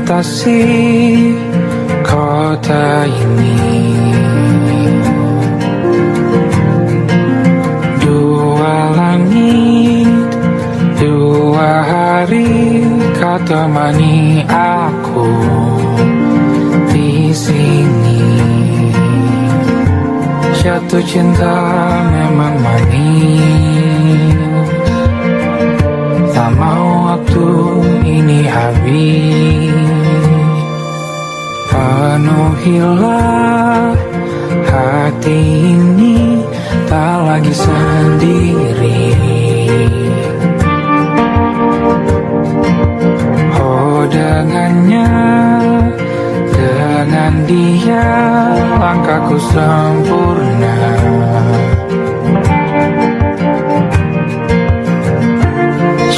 melintasi kota ini. Dua langit, dua hari, kau temani aku di sini. Jatuh cinta memang manis, tak mau waktu ini habis. Penuhilah hati ini, tak lagi sendiri. Oh dengannya, dengan dia langkahku sempurna.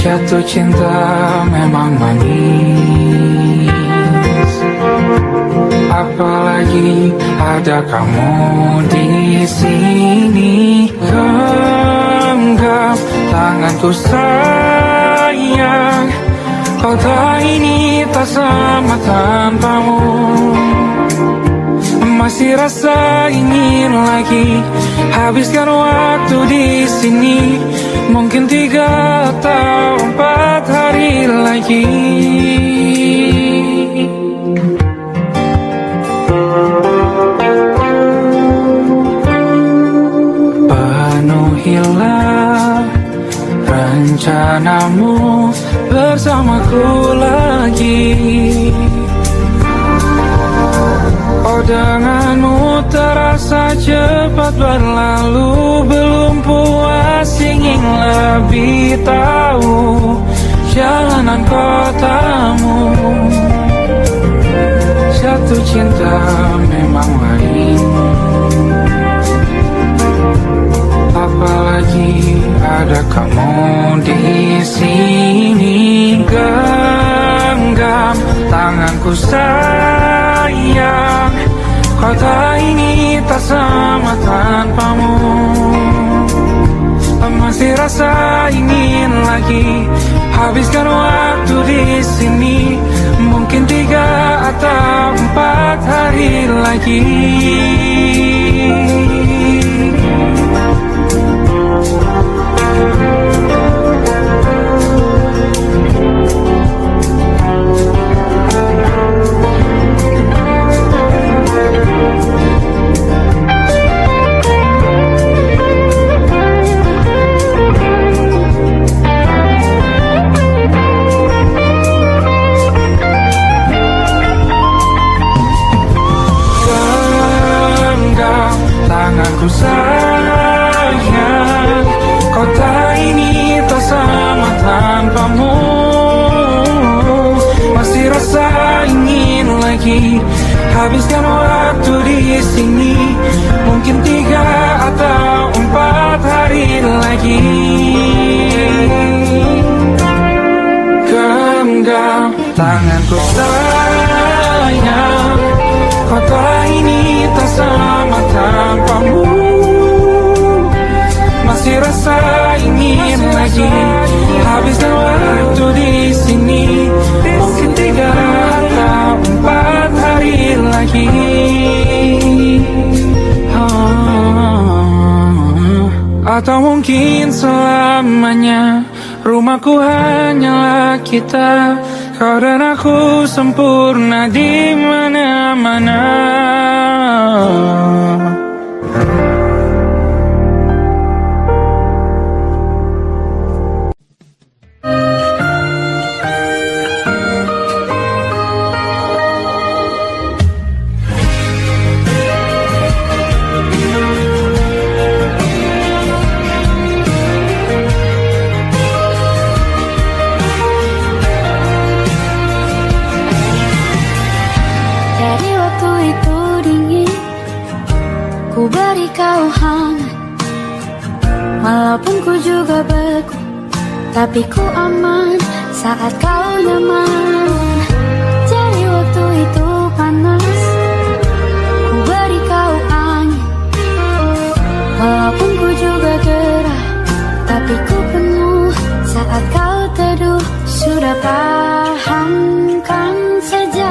Jatuh cinta memang manis, apalagi ada kamu di sini. Genggam tanganku sayang, kota ini tak sama tanpamu. Masih rasa ingin lagi habiskan waktu di sini. Mungkin 3 atau 4 hari lagi. Penuhilah rencanamu bersamaku lagi. Oh denganmu terasa cepat berlalu, belum puas ingin lebih tahu jalanan kotamu. Jatuh cinta memang lain, apalagi ada kamu di sini. Genggam tanganku sayang, kota ini tak sama tanpamu. Masih rasa ingin lagi habiskan waktu di sini. Mungkin 3 atau 4 hari lagi. Tanganku sayang, kota ini tak sama tanpamu. Masih rasa ingin lagi habiskan waktu di sini. Mungkin 3 atau 4 hari lagi. Genggam tanganku sayang, kota ini tak sama tanpamu. Masih rasa ingin lagi habiskan waktu di sini. Mungkin 3 atau 4 hari lagi. Atau mungkin selamanya. Rumahku hanyalah kita, kau dan aku sempurna di mana-mana. Ku beri kau hangat, walaupun ku juga beku, tapi ku aman saat kau nyaman. Jadi waktu itu panas, ku beri kau angin, walaupun ku juga gerah, tapi ku penuh saat kau teduh. Sudah paham kan sejak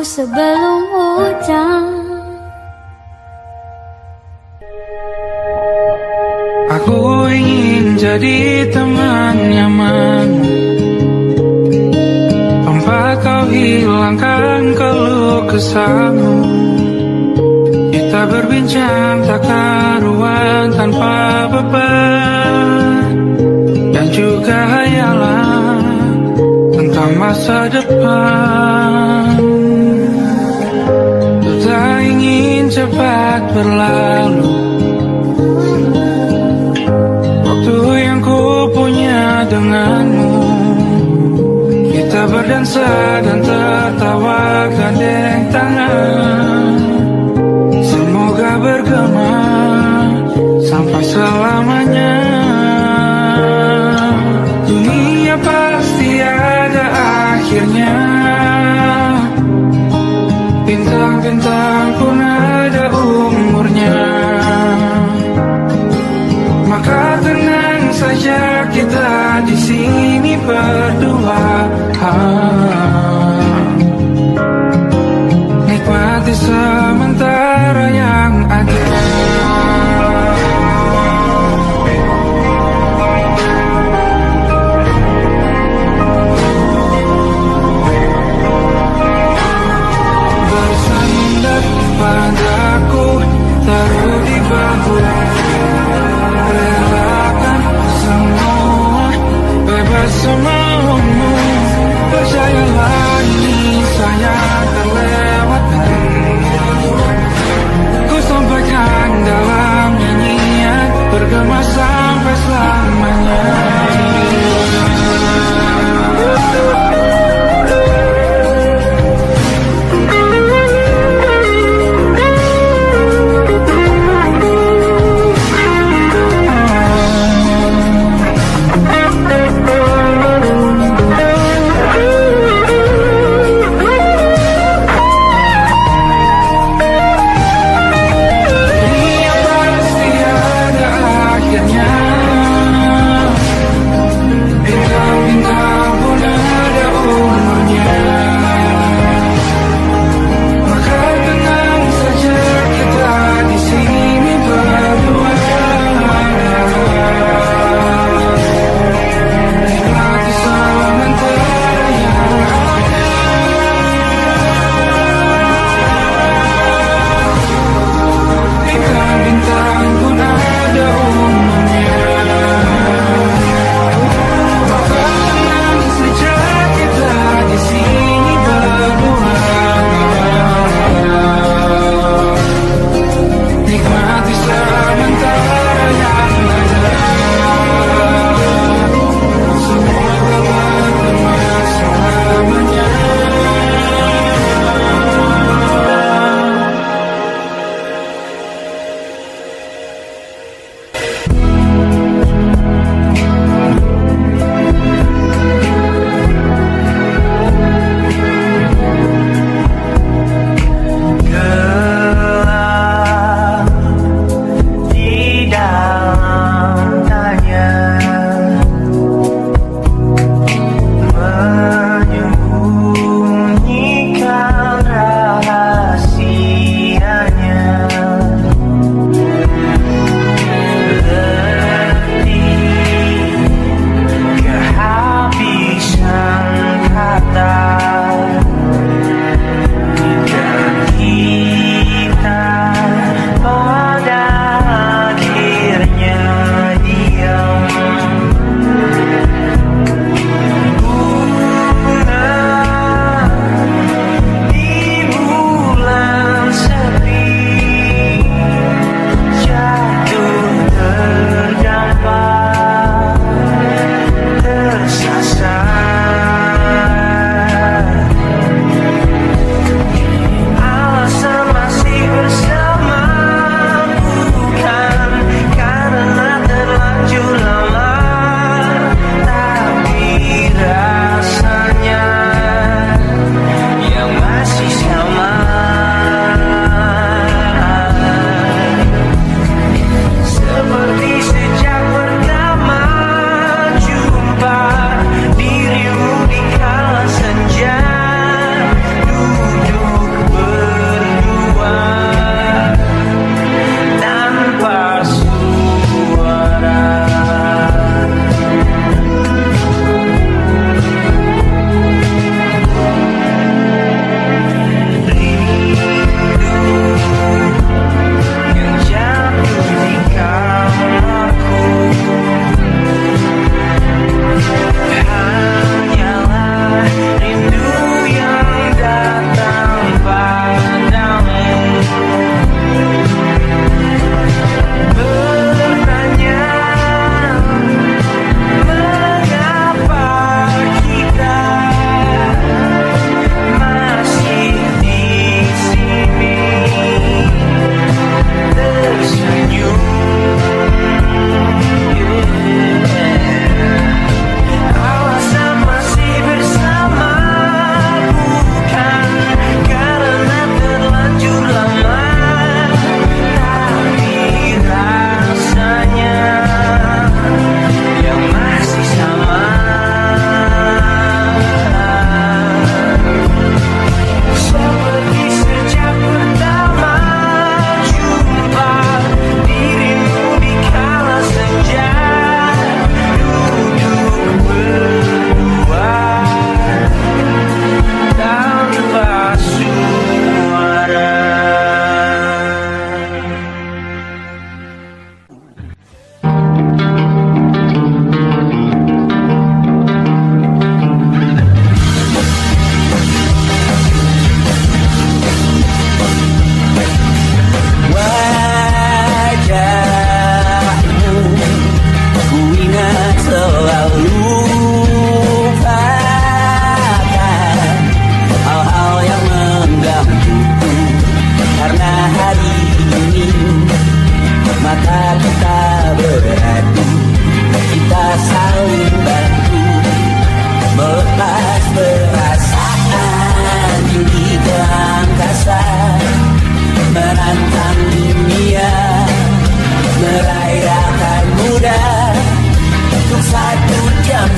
sebelum hujan. Aku ingin jadi teman nyaman, tempat kau hilangkan keluh kesahmu. Kita berbincang tak karuan tanpa beban, dan juga hayalan tentang masa depan. Ku tak ingin cepat berlalu waktu yang ku punya denganmu. Kita berdansa dan tertawa gandeng tangan, semoga bergema sampai selamanya. Dunia pasti ada akhirnya, bintang-bintang pun ada umurnya. Maka tenang saja kita di sini berdua, nikmati sementara yang ada. Bersandar padaku, taruh di bahu, relakan semua, bebas semaumu. Percayalah ini saya terlewatkan, ku sampaikan dalam nyanyian, bergema sampai selamanya. Dunia pasti ada akhirnya,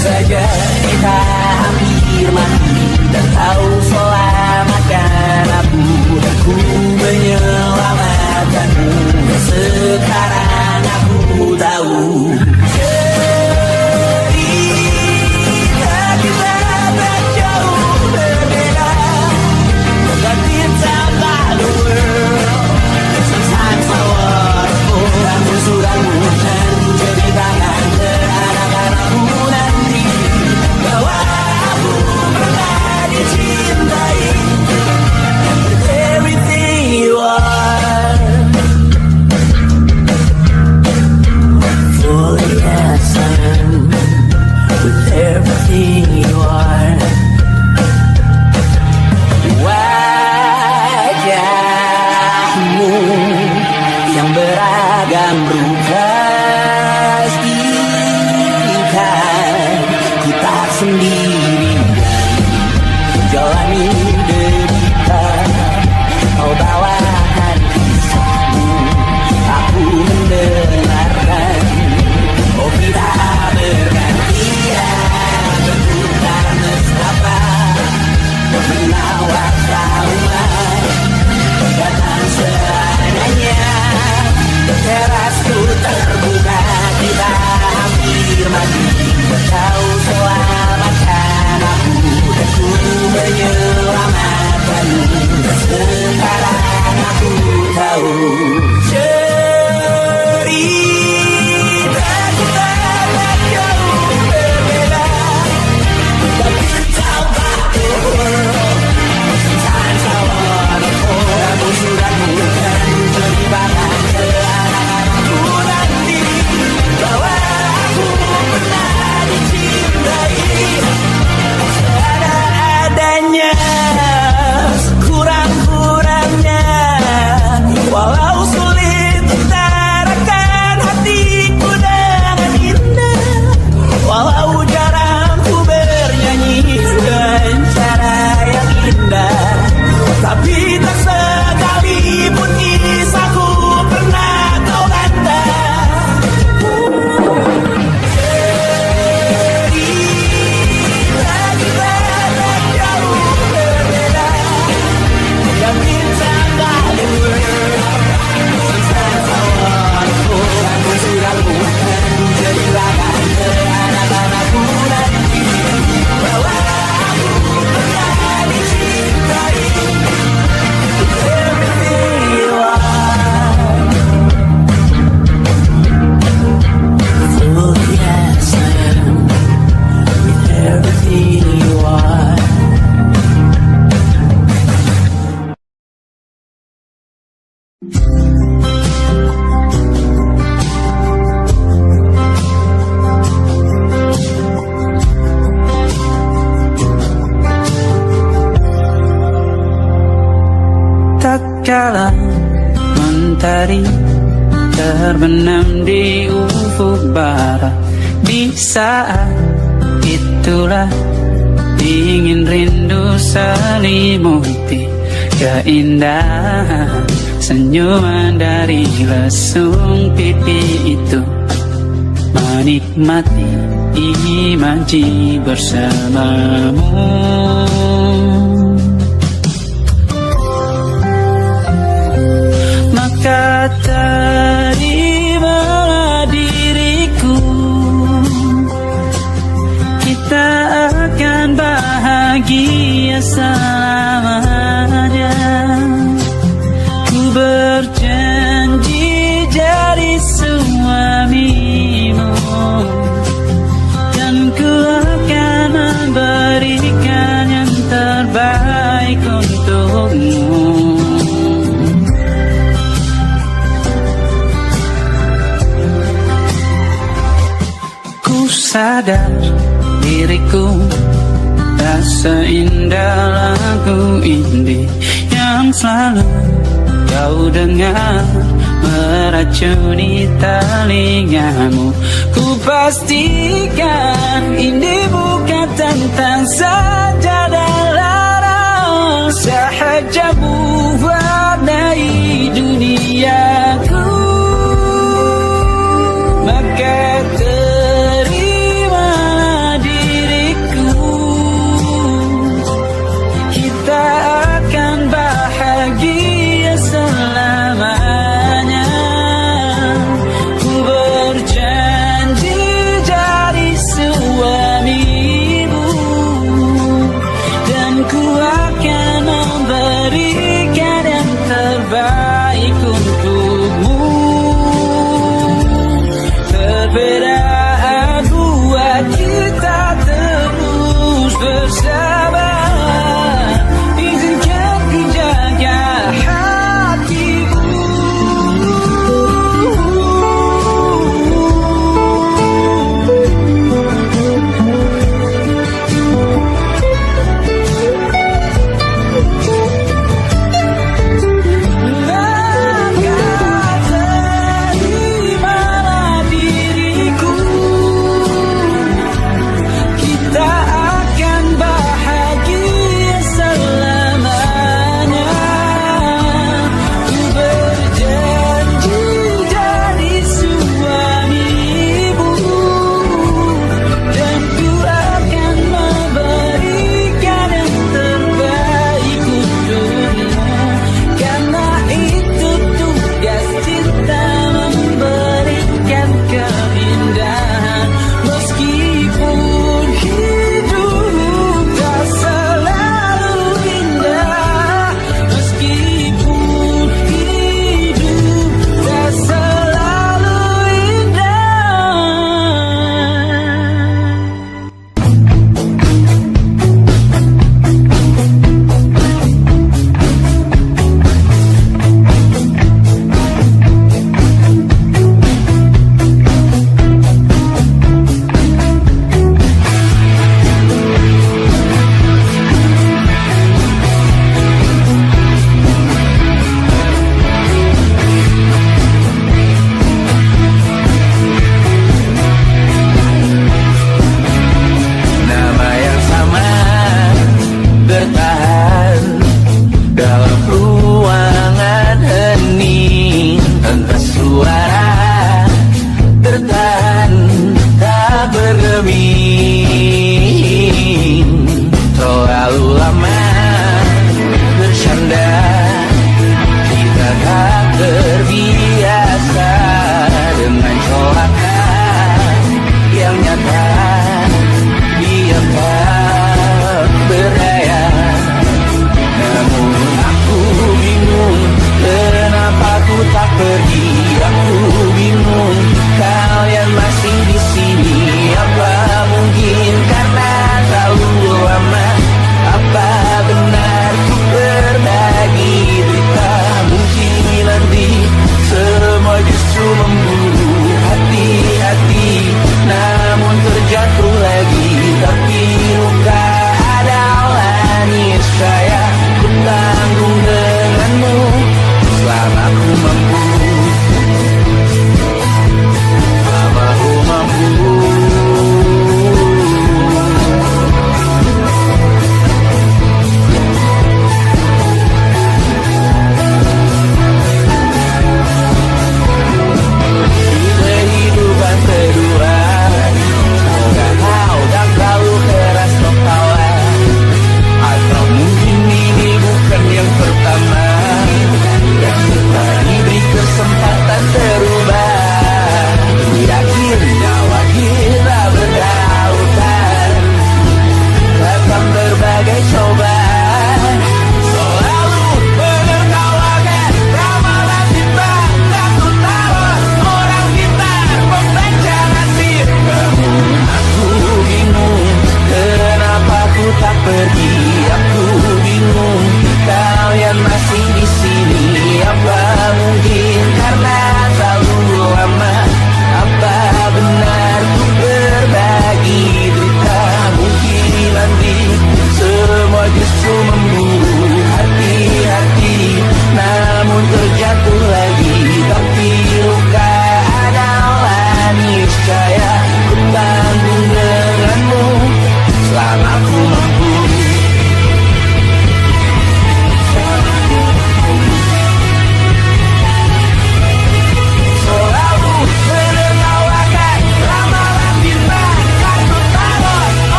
saja kita hampir mati, dan kau selamatkan aku, dan ku menyelamatkanmu. Dan sekarang aku tahu cerita kita tak jauh berbeda. But it's about the world. Sometimes I waterful. Kamu sudah bukan ceritakan ke anak-anakku nanti bahwa aku pernah dicintai. With everything you are, fully as I am. With everything you are, wajahmu yang beragam rupa pastikan ku tak sendiri jalani derita. Kau bawakan kisahmu, aku mendengarkan. Oh kita bergantian bertukar nestapa, menawar traumat datang seadanya. Terasku terbuka, kita hampir mati. Kau selamatkan aku, dan ku menyelamatkanmu. Dan sekarang aku tahu cerita kita tak jauh berbeda. But it's about the world. Sometimes I wanna fall. Kamu sudah bukan ceritakan ke anak-anakku nanti bahwa aku pernah dicintai. Seadanya, kurang-kurangnya, walau sulit utarakan hatiku dengan indah, walau jarang ku bernyanyi dengan cara yang indah, tapi tak sekalipun kisahku pernah kau bantah. Cerita kita tak jauh berbeda. Dan kita tak the world. Sometimes I wanna fall. Aku sudah bukan ceritakan ke anak-anakku nanti bahwa aku pernah dicintai. Everything you are, fully as I am. With everything you are. Tak kala mentari terbenam di ufuk barat, di saat itulah ingin rindu selimuti keindahan senyuman dari lesung pipi itu, menikmati imaji bersamamu. Maka terimalah diriku, kita akan bahagia selamanya. Ku berjanji jadi suamimu, dan ku akan memberikan yang terbaik untukmu. Sadar diriku tak seindah lagu indie yang selalu kau dengar meracuni telingamu. Ku pastikan ini bukan tentang sajadah larang, sahaja mewarnai duniaku. Maka terimalah diriku, sabar, izinkan ku jaga hatimu.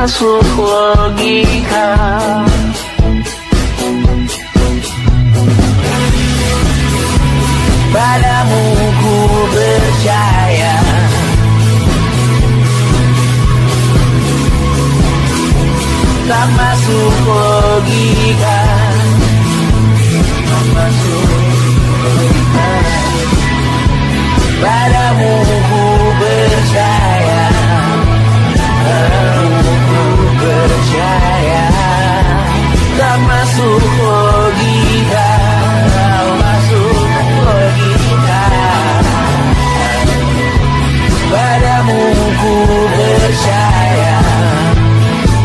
termasuk logika. Padamu ku percaya, tak masuk logika, tak masuk logika. Padamu ku percaya, padamu ku percaya, tak masuk logika, tak masuk logika. Padamu ku percaya,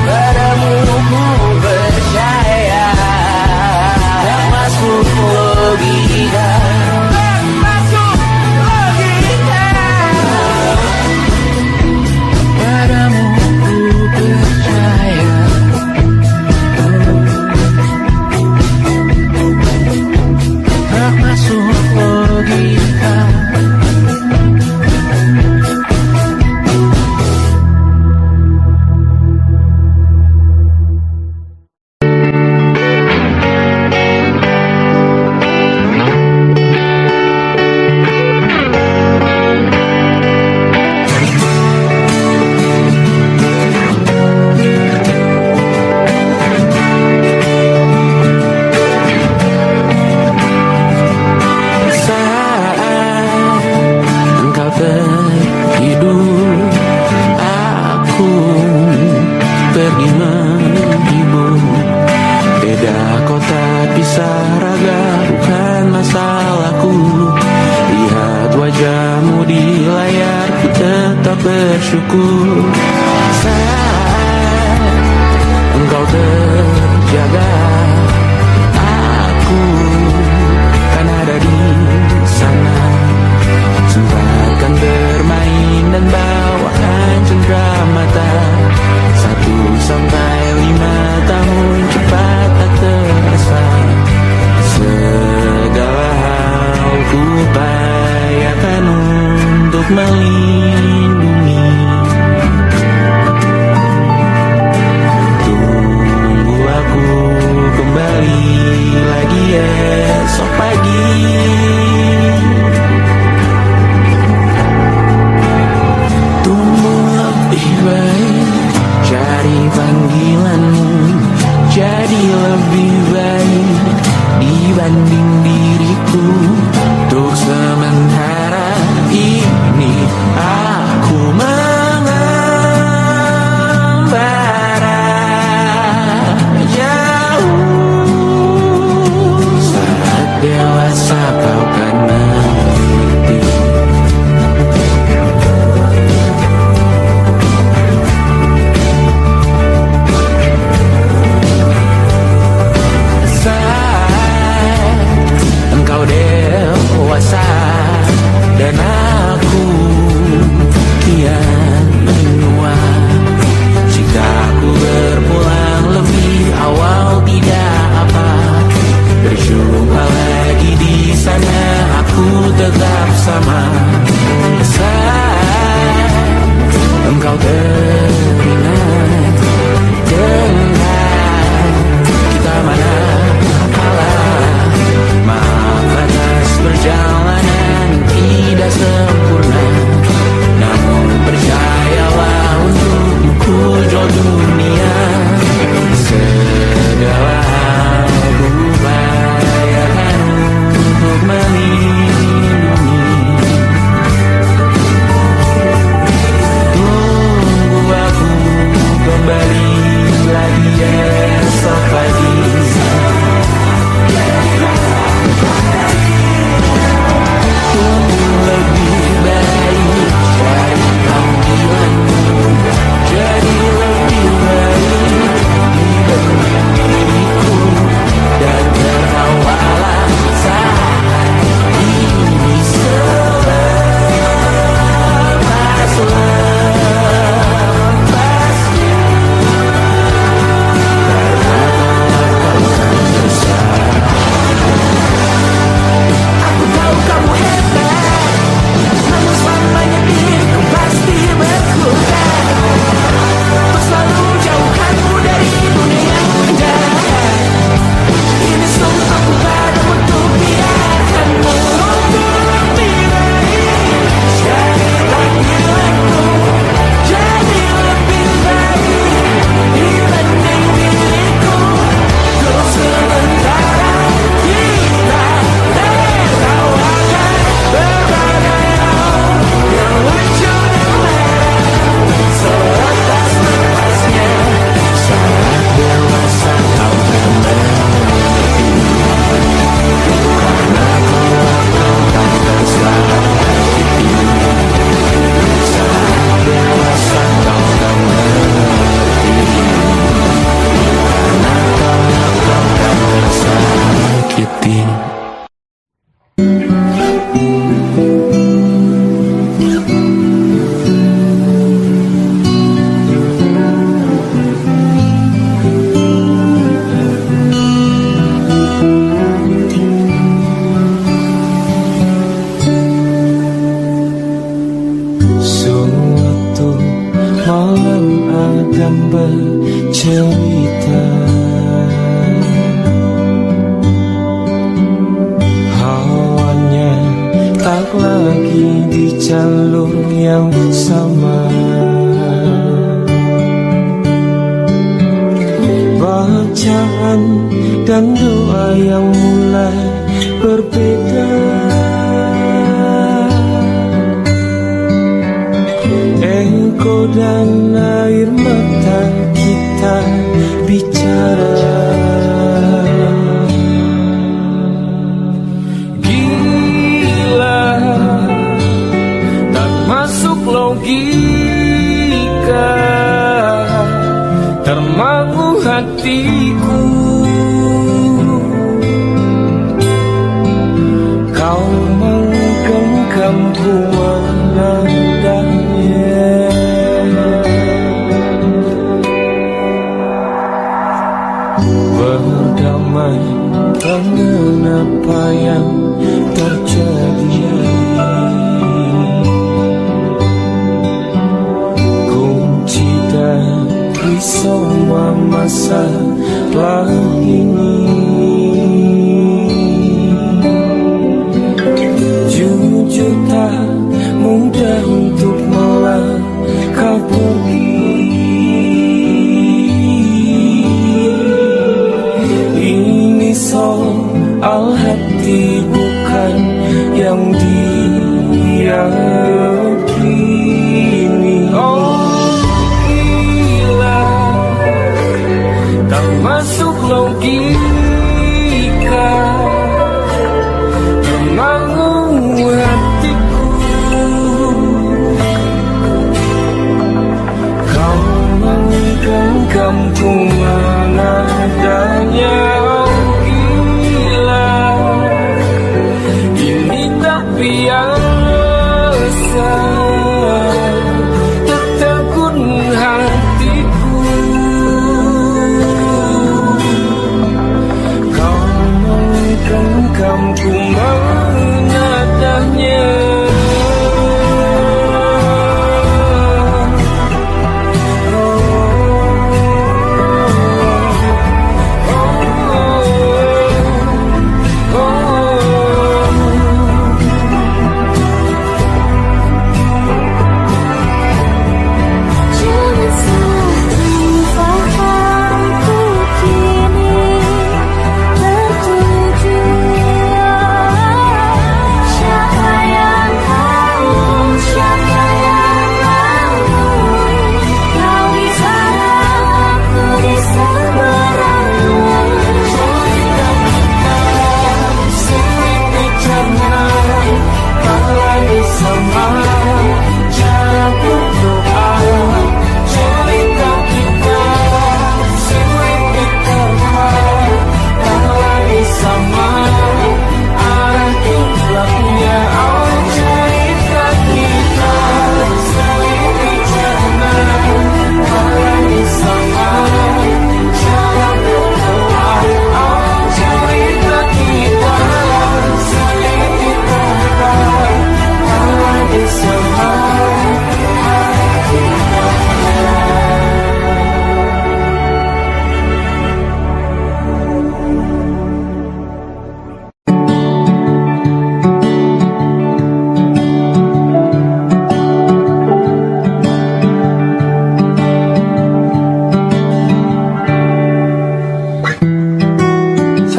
padamu ku percaya, tak masuk logika, tak masuk logika. Padamu ku percaya, tak masuk logika. Bersyukur saat engkau terjaga, aku kan ada di sana. Sempatkan bermain dan bawakan cenderamata. 1 sampai 5 tahun cepat tak terasa. Segala hal ku upayakan untuk melindungi malam akan bercerita. Hawanya tak lagi di jalur yang sama. Bacaan dan doa yang mulai berbeda. Engkau dan air mata kita bicara. Gila, tak masuk logika, termangu hatiku. Kau menggenggamku menandanya. Berdamai dengan apa yang terjadi. Kunci dari semua masalah ini. Jujur tak mudah untuk melangkah pergi. Ini soal hati bukan yang diyakini. Oh gila, tak masuk logika, termangu hatiku. Kau menggenggamku menadanya. Biasa tertegun hatiku. Kau menggenggamku menadahnya.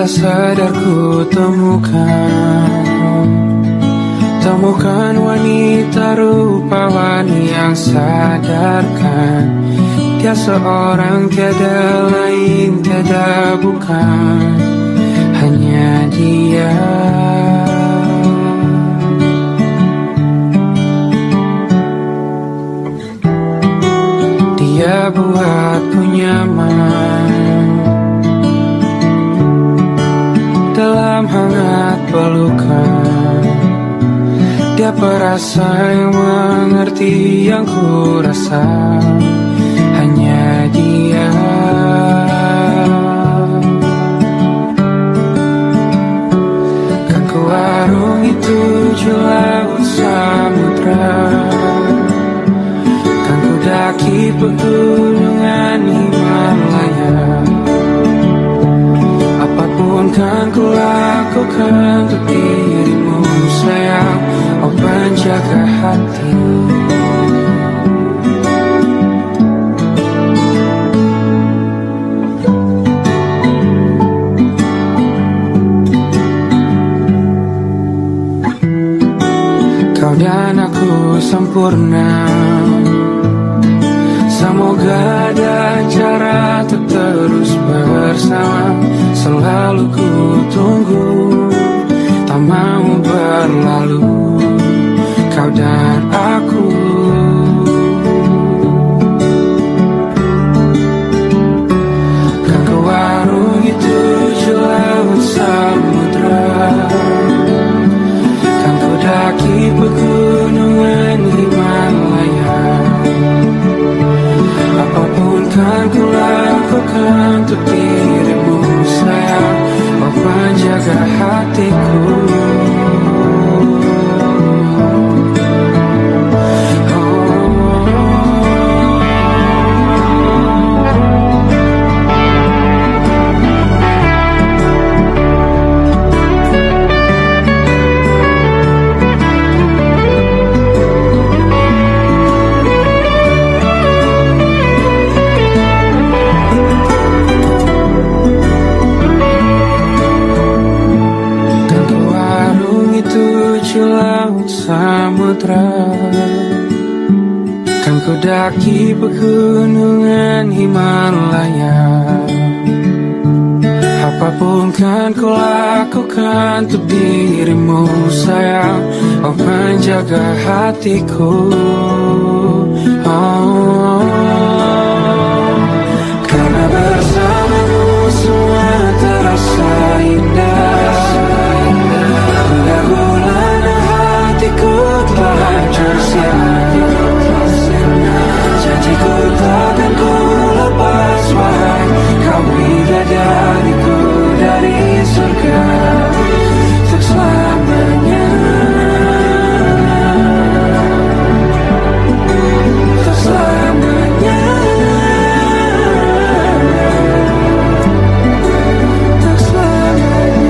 Tak sadar ku temukan wanita rupawan yang sadarkan dia seorang, tiada lain, tiada bukan, hanya dia. Dia buatku nyaman dalam hangat pelukan. Dia perasa yang mengerti yang ku rasa, hanya dia. Kan ku arungi 7 laut samudra, kan ku daki pegunungan Himalaya. Apapun kan ku lakukan untuk dirimu sayang, oh penjaga hati. Kau dan aku sempurna, semoga ada cara untuk terus bersama. Selalu ku tunggu, tak mau berlalu, kau dan aku. Kan ku warungi 7 laut samudra, kan ku daki pegunungan Himalaya. Apapun kan ku lakukan untuk dirimu sayang, oh penjaga hatiku. Samudra, kan ku daki pegunungan Himalaya. Apapun kan ku lakukan untuk dirimu sayang, oh penjaga hatiku. Oh, karena bersamamu semua terasa indah. Hatiku telah hancur sia-sia, janjiku takkan ku lepas, wahai kau bidadariku dari surga untuk selamanya, untuk selamanya, untuk selamanya.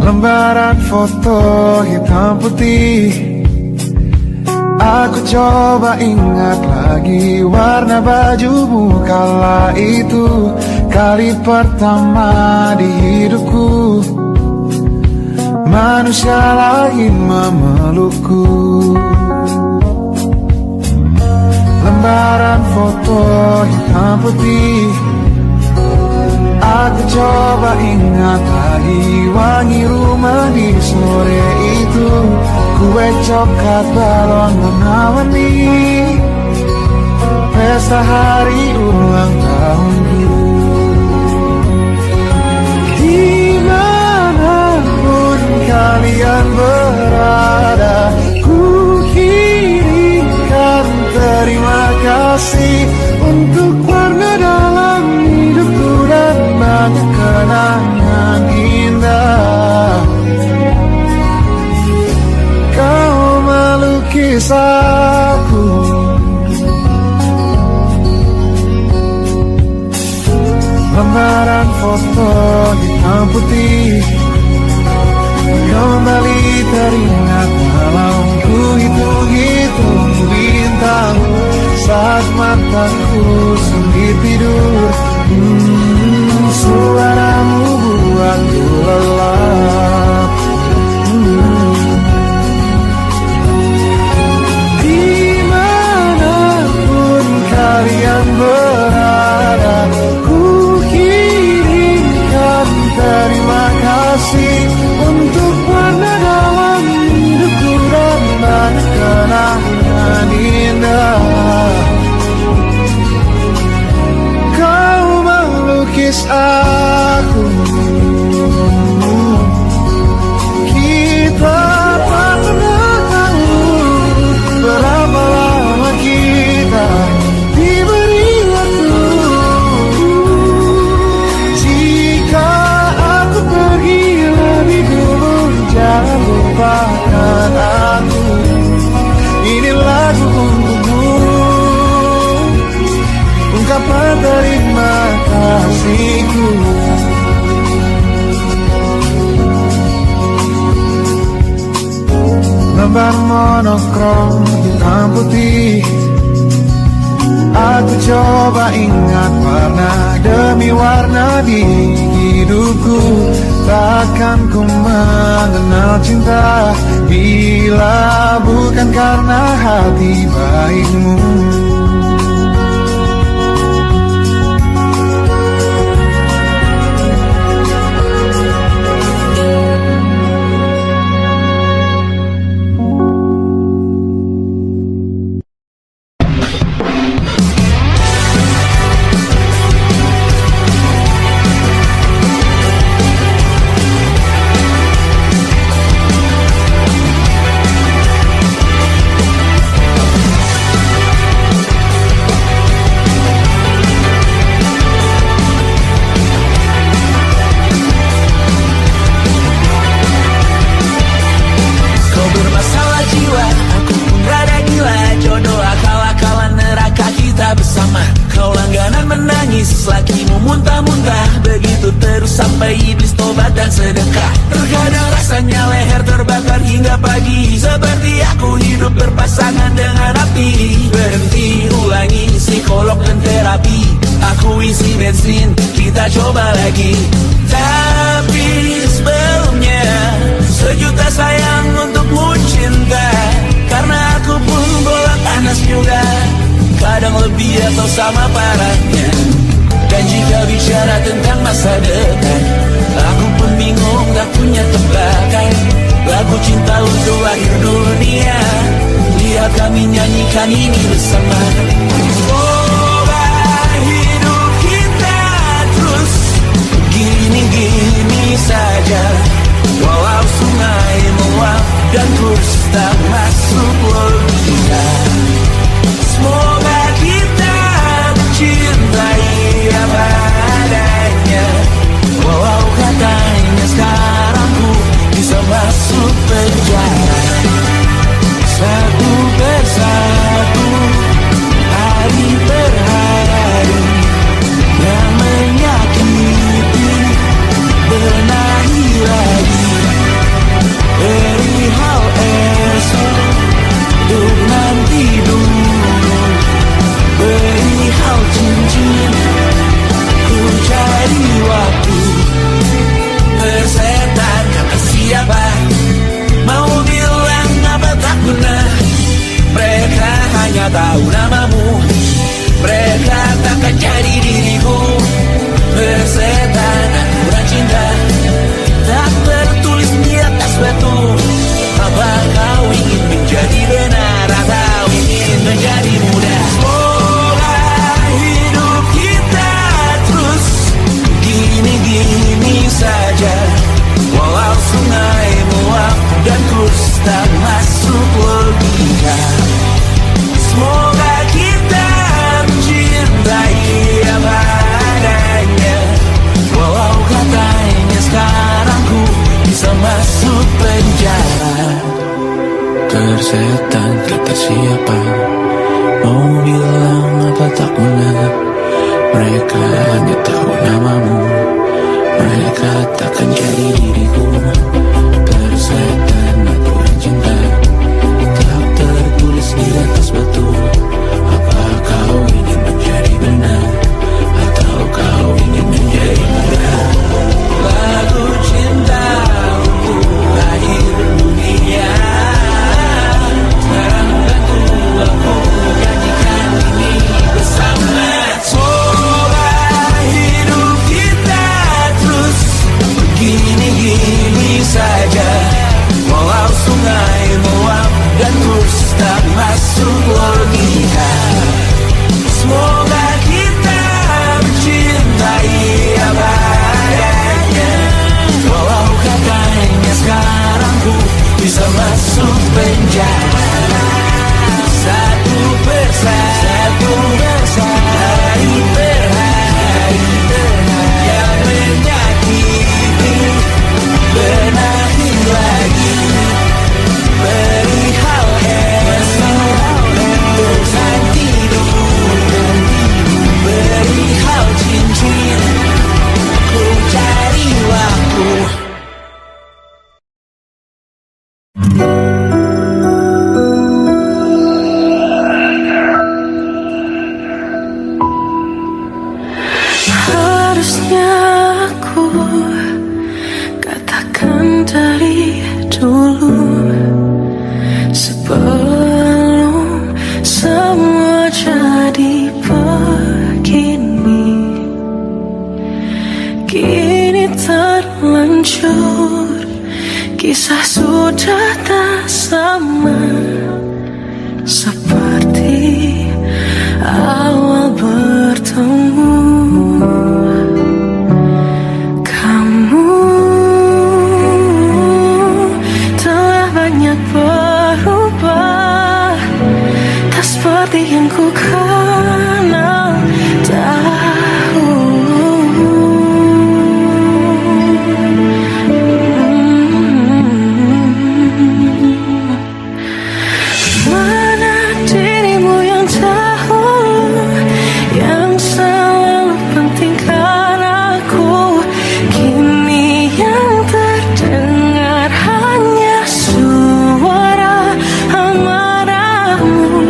Lembaran foto hitam putih, aku coba ingat lagi warna bajumu kala itu. Kali pertama di hidupku, manusia lain memelukku. Lembaran foto hitam putih, aku coba ingat lagi wangi rumah di sore itu. Kue coklat balon warna-warni, pesta hari ulang tahunku. Dimanapun kalian berada, ku kirimkan terima kasih untuk warna dalam hidupku dan banyak kenangan indah. Kau melukis aku, lembaran foto hitam putih, kembali teringat malam ku hitung-hitung bintang saat mata menerima kasihku. Lembar monokrom hitam putih, aku coba ingat warna demi warna di hidupku. Takkan ku mengenal cinta bila bukan karena hati baikmu. Coba lagi, tapi sebelumnya sejuta sayang untukmu cinta. Karena aku pun bola panas juga, kadang lebih atau sama parahnya. Dan jika bicara tentang masa depan, aku pun bingung tak punya tebakan. Lagu cinta untuk akhir dunia, lihat kami nyanyikan ini bersama. Gini-gini saja, walau sungai meluap dan terus tak masuk logika. Semoga kita mencintai apa adanya, walau katanya sekarang ku bisa masuk penjara. Satu persatu, hari per hari, yang menyakiti benahi lagi. Perihal esok, untuk nanti dulu. Perihal cincin, ku cari waktu. Persetan kata siapa, mau bilang apa tak guna. Mereka hanya tahu namamu, mereka takkan jadi diriku. Persetan aturan cinta tak tertulis di atas batu. Apa kau ingin menjadi benar atau ingin menjadi muda? Semoga hidup kita terus gini-gini saja, walau sungai meluap dan terus tak masuk logika. Semoga kita mencintai apa adanya, walau katanya sekarang ku bisa masuk penjara. Tersetan kata siapa, mau bilang apa tak guna. Mereka hanya tahu namamu, mereka takkan jadi diriku. Tersetan aturan cinta tak tertulis di atas batu. Apa kau ingin menjadi benar atau kau ingin menjadi muda? Lagu cinta untuk akhir dunia, sekarang bantu aku nyanyikan ini bersama. Semoga hidup kita terus gini-gini saja, Harusnya aku katakan dari dulu, sebelum semua jadi begini. Kini terlanjur, kisah sudah tak sama seperti awal bertemu. Kamu telah banyak berubah, tak seperti yang ku kenal dahulu. Mana dirimu yang dahulu, yang selalu pentingkan aku. Kini yang terdengar hanya suara amarahmu.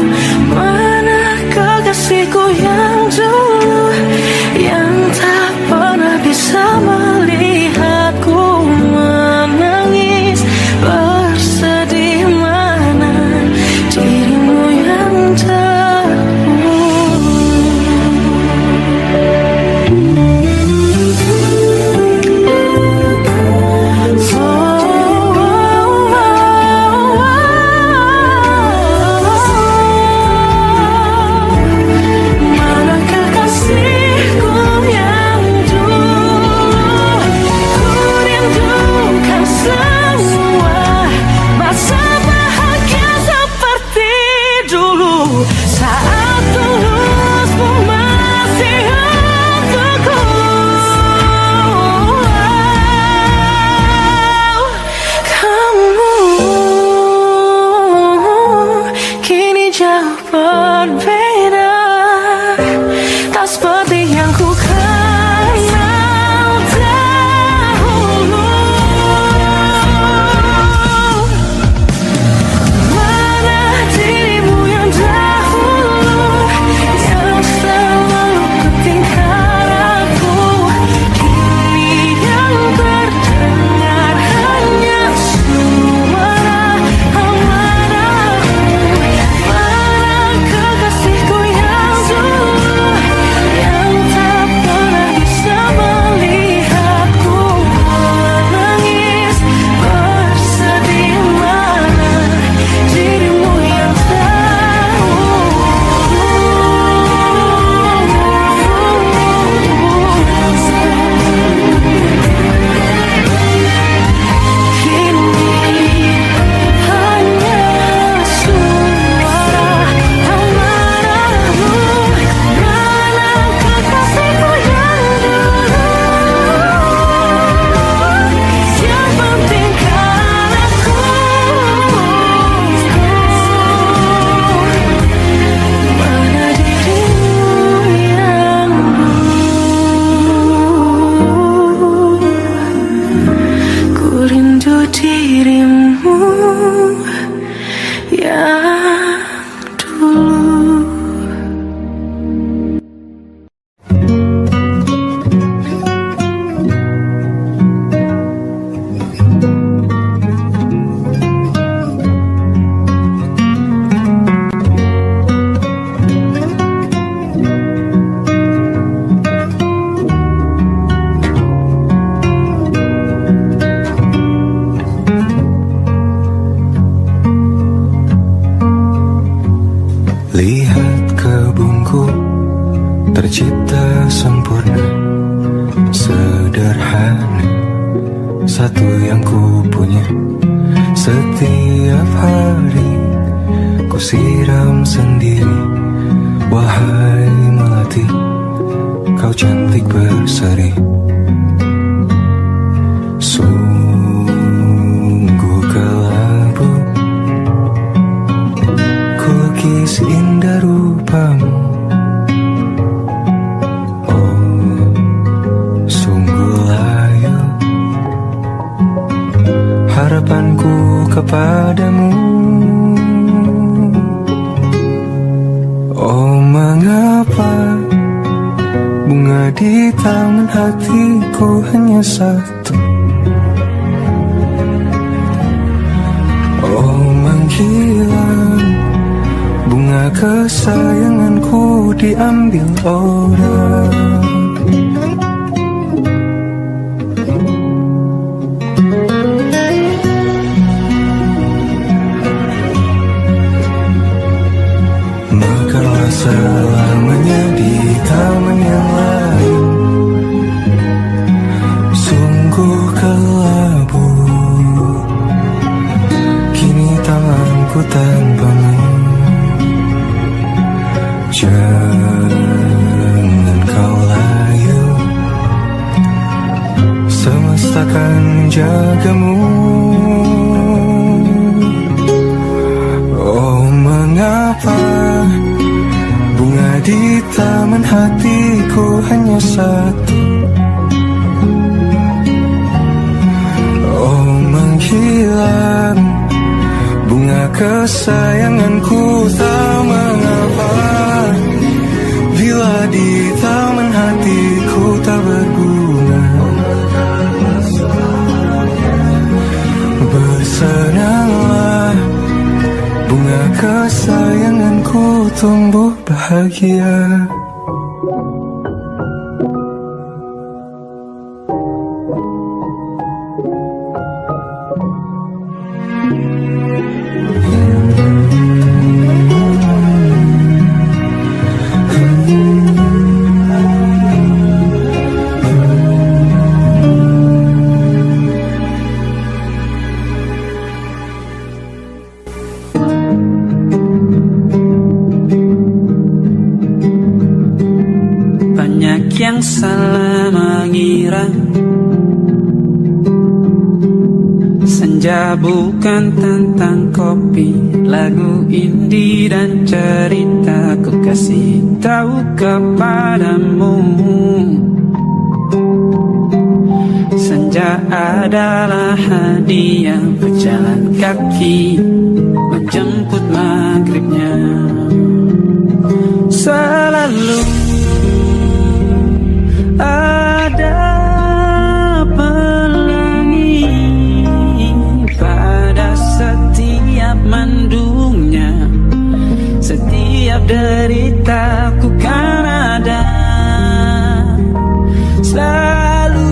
Mana kekasihku yang dulu, yang tak pernah bisa melihatku menangis bersedih. Mana dirimu yang dahulu. Mana kekasihku yang dulu, ku rindukan semua masa bahagia seperti dulu, saat tulusmu masih untukku. Kamu kini jauh berbeda, tak seperti yang ku kenal dahulu. Mana dirimu yang dahulu, yang selalu pentingkan aku. Kini yang terdengar hanya suara amarahmu. Mana kekasihku yang dulu, yang tak pernah bisa melihatku menangis bersedih. Mana dirimu yang kini hanya suara amarahmu. Mana kekasihku yang dulu, yang pentingkan aku. Mana dirimu yang dulu, ku rindu dirimu yang dulu. Lihat kebunku tercipta sempurna, sederhana, satu yang ku punya. Setiap hari ku siram sendiri. Wahai melati, kau cantik berseri. Sungguh kelabu kulukis indah rupamu. Oh, sungguh layu harapanku kepadamu. Oh, mengapa bunga di taman hatiku hanya satu? Oh, menghilang bunga kesayanganku diambil orang. Mekarlah selamanya di taman yang lain. Sungguh kelabu kini tamanku tanpamu. Jangan kau layu, semesta akan menjagamu. Oh, mengapa bunga di taman hatiku hanya satu? Oh, menghilang bunga kesayanganku, tak mengapa bila di taman hatiku tak berbunga. Bersenanglah bunga kesayanganku tumbuh bahagia. Yang salah mengira senja bukan tentang kopi, lagu indie dan cerita ku kasih tahu kepadamu. Senja adalah hadiah pejalan kaki menjemput maghribnya. Selalu ada pelangi pada setiap mendungnya. Setiap deritaku kan ada selalu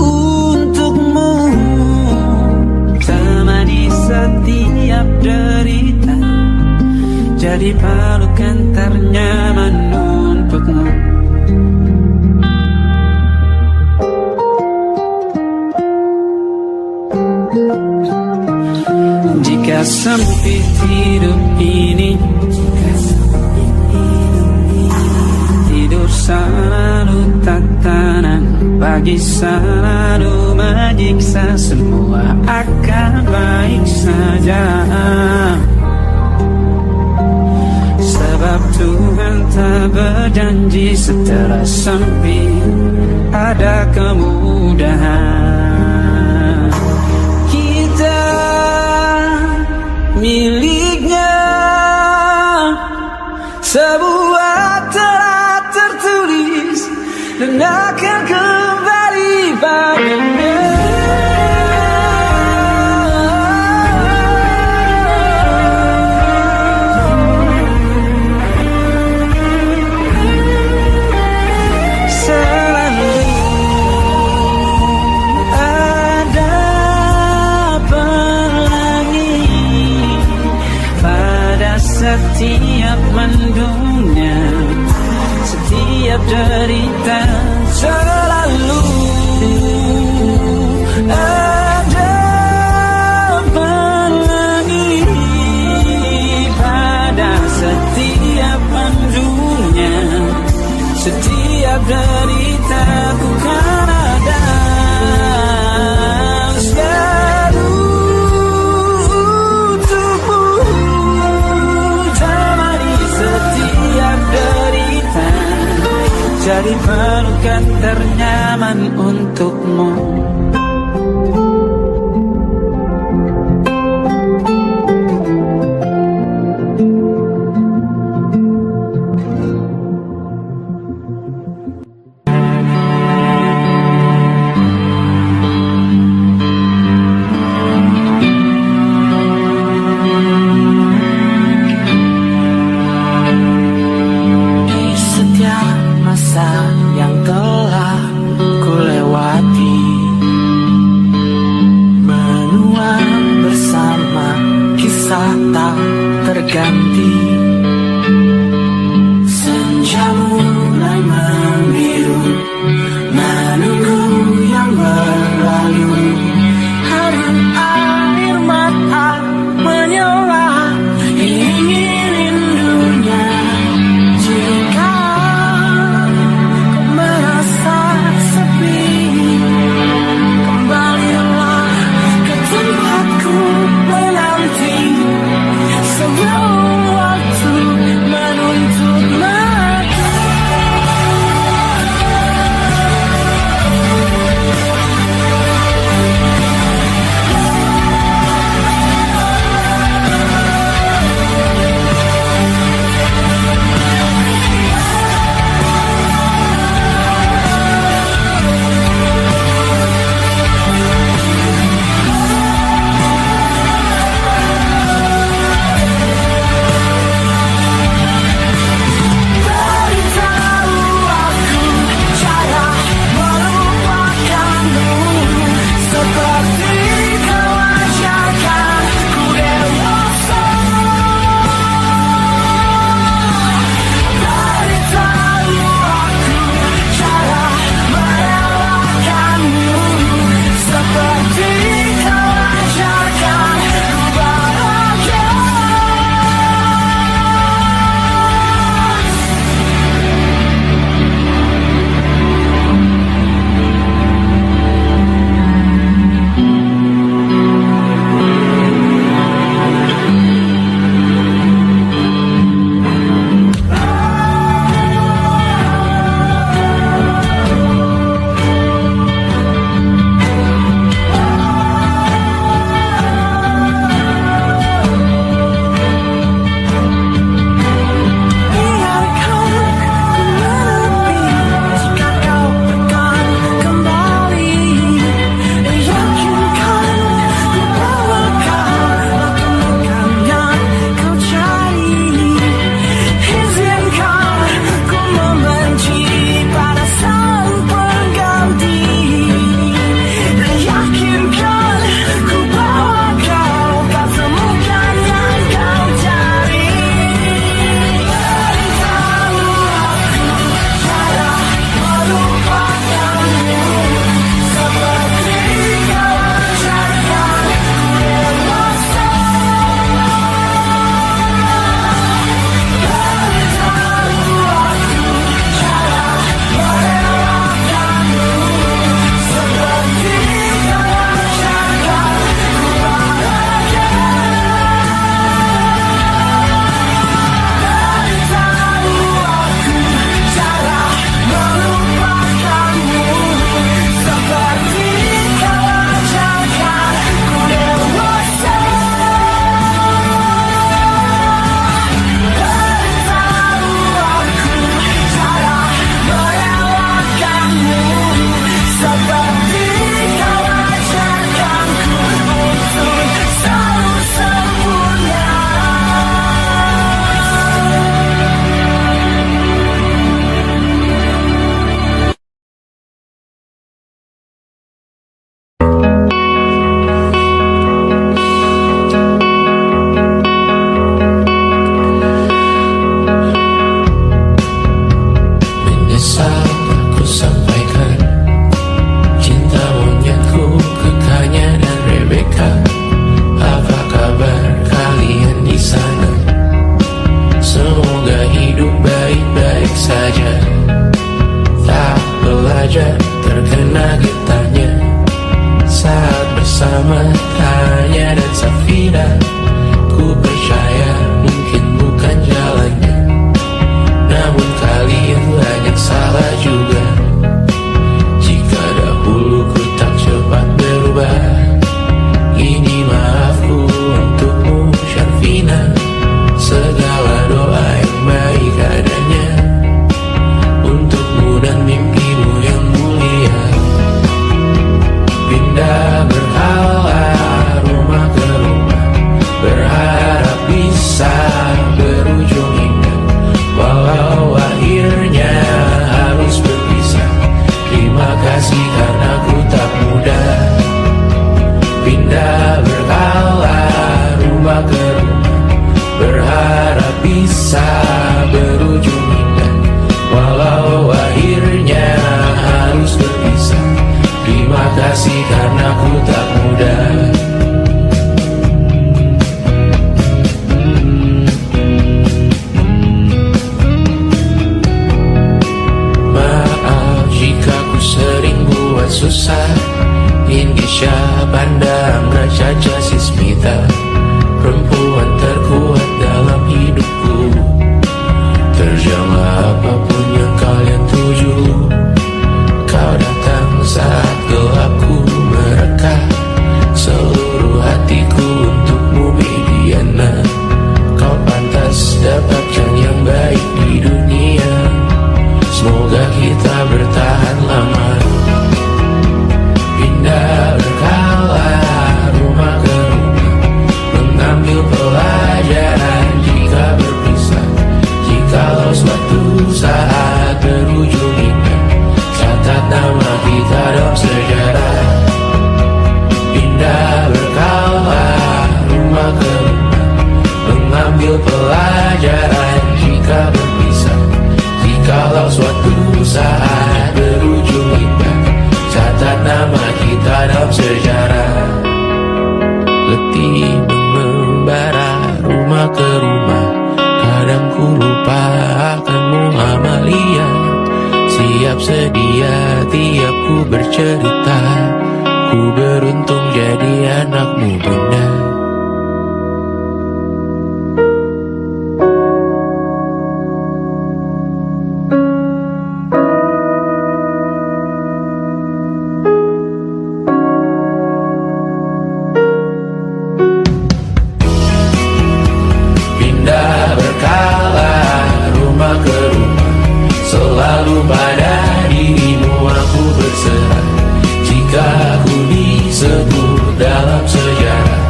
untukmu. Temani setiap derita, jadi pelukan ternyaman untukmu. Jika sempit hidup ini, tidur selalu tatanan, pagi selalu menyiksa, semua akan baik saja. Sebab Tuhan tak berjanji setelah sempit ada kemudahan. Kita miliknya sebuah telah tertulis dan akan kembali padanya. Setiap mendungnya, setiap derita, selalu ada pelangi pada setiap mendungnya. Setiap derita ku kan ada selalu untukmu. Jadi pelukan ternyaman untukmu. rasa tak terganti. Senja mulai membiru, menunggu yang berlalu. Hari air mata menyala, ingin rindunya. Jika kau merasa sepi, kembalilah ke tempatku menanti. Sebelum waktu menuntut lagi. Beritahu aku cara melupakanmu, seperti kau ajarkan ku dewasa. Beritahu aku cara merelakanmu, seperti kau ajarkan ku bahagia. Biarkan ku menepi jika kau akan kembali. Yakinkan ku bahwa kau akan yang kau cari. Izinkan ku membenci pada sang pengganti. Yakinkan ku bahwa kau akan temukan yang kau cari. Beritahu aku cara melupakanmu, seperti kau ajarkan ku dewasa. Beritahu aku cara merelakanmu, seperti kau ajarkan ku bahagia. Beritahu aku cara melupakanmu, seperti kau ajarkan ku dewasa. Beritahu aku cara merelakanmu, seperti kau ajarkanku untuk selalu sempurna. Menyesal aku sampaikan cinta monyetku ke Kanya dan Rebecca. Apa kabar kalian di sana? Semoga hidup baik-baik saja. Tak belajar terkena getahnya saat bersama Tanya dan Safira. Ku percaya mungkin bukan jalannya, namun kalian banyak salah juga. Jika dahulu ku tak cepat berubah, ini maafku untukmu Syarfina. Segala doa yang baik adanya untukmu dan mimpimu yang mulia. Pindah berhala rumah ke rumah, berharap bisa berujung indah. Walau akhirnya harus berpisah, terima kasih karena ku tak mudah. Pindah berhala rumah ke rumah, berharap bisa berujung indah. Walau akhirnya harus berpisah, terima kasih karena ku tak mudah. Maaf jika ku sering buat susah. Indisha pandang Raja Jasismita, perempuan terkuat dalam hidupku. Terjanglah apapun yang kalian tuju. Kau datang saat gelapku mereka, seluruh hatiku untukmu Mediana. Kau pantas dapatkan yang baik di dunia. Semoga kita bertahan lama. Pindah berkala rumah ke rumah, mengambil pelajaran jika berpisah. Jikalau suatu saat berujung indah, catat nama kita dalam sejarah. Pindah berkala rumah ke rumah, mengambil pelajaran jika berpisah. Jikalau suatu saat berujung indah, catat nama kita dalam sejarah. Letih mengembara rumah ke rumah, kadang ku lupa akanmu Amalia. Siap sedia tiap ku bercerita, ku beruntung jadi anakmu bunda. Selalu pada dirimu aku berserah. Jika ku disebut dalam sejarah,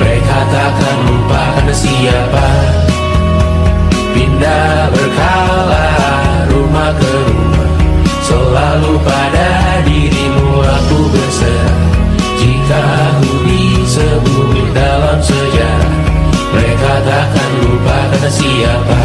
mereka takkan lupa karena siapa. Pindah berkala rumah ke rumah, selalu pada dirimu aku berserah. Jika ku disebut dalam sejarah, mereka takkan lupa karena siapa.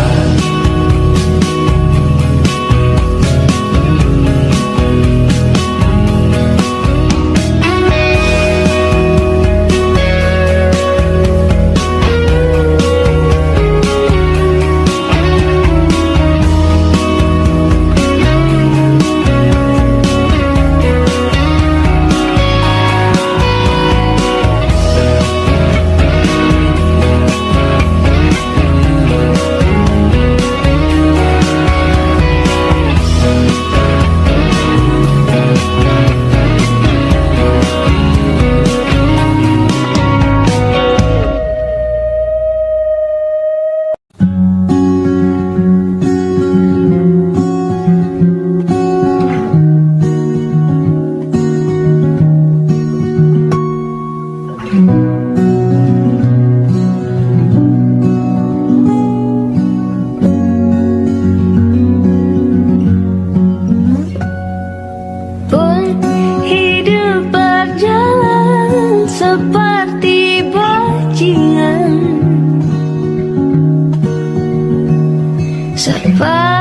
Seperti bajingan, seperti